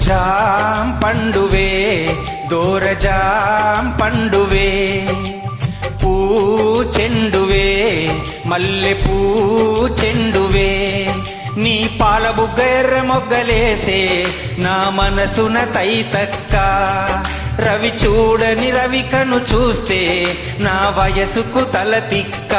jam పండువే దోరజాం పండువే పూ చెండువే మల్లె పూ చెండువే నీ పాల బుగ్గ ఎర్ర మొగ్గలేసే నా మనసున తైతక్క రవి చూడని రవికను చూస్తే నా వయసుకు తల తిక్క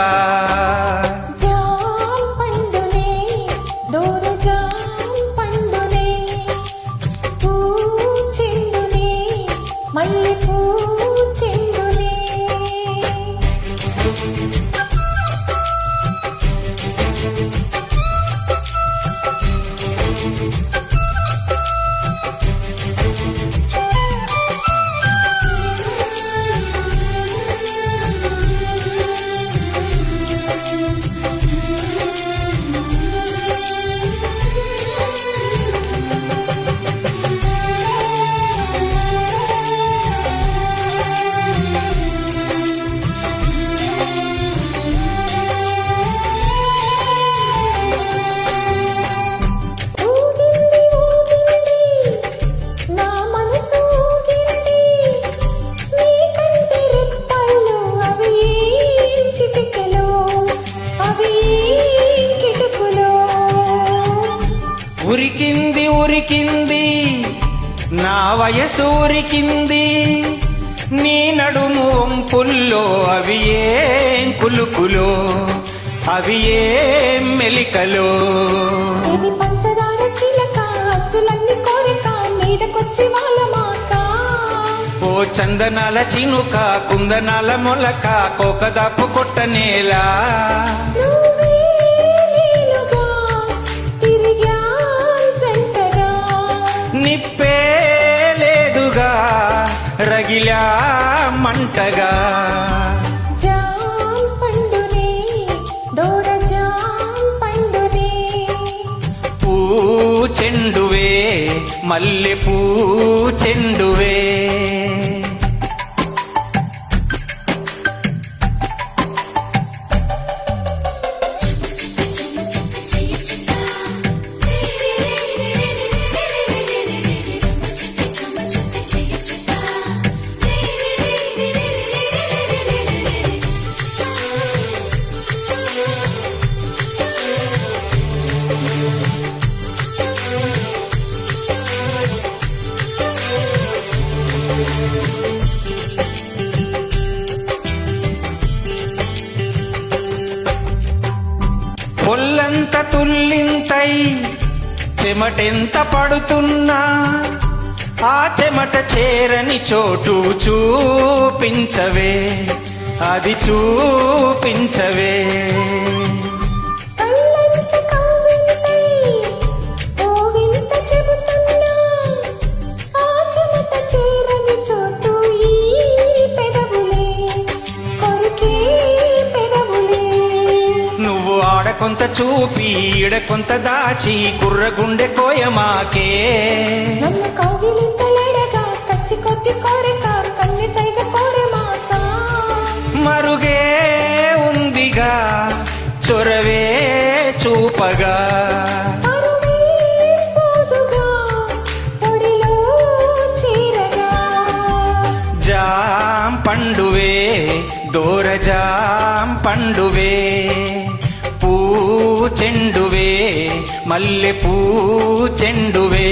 ఉరికింది ఉరికింది నా వయసు ఉరికింది నీ నడుము వంపుల్లో అవి ఏం కులుకులో అవి ఏం మెలికలో ఓ చందనాల చినుక కుందనాల మొలక కోకదాపు కొట్టనేలా నిప్పే లేదుగా రగిలా మంటగా పూ చెండువే మల్లె పూ చెండువే పొల్లంత తుల్లింతై చెమటెంత పడుతున్నా ఆ చెమట చేరని చోటు చూపించవే అది చూపించవే కొంత చూపి ఈడ కొంత దాచి కుర్రగుండె కోయమాకే మరుగే ఉందిగా చొరవే చూపగా జాం పండువే దోరజాం పండువే పూ చెండువే మల్లె పూ చెండువే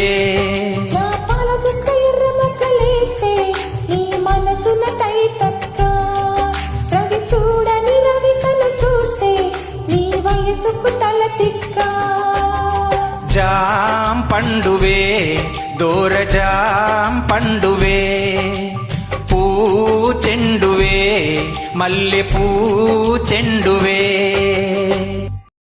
జాం పండువే దోరజాం పండువే పూ చెండువే మల్లె పూ చెండువే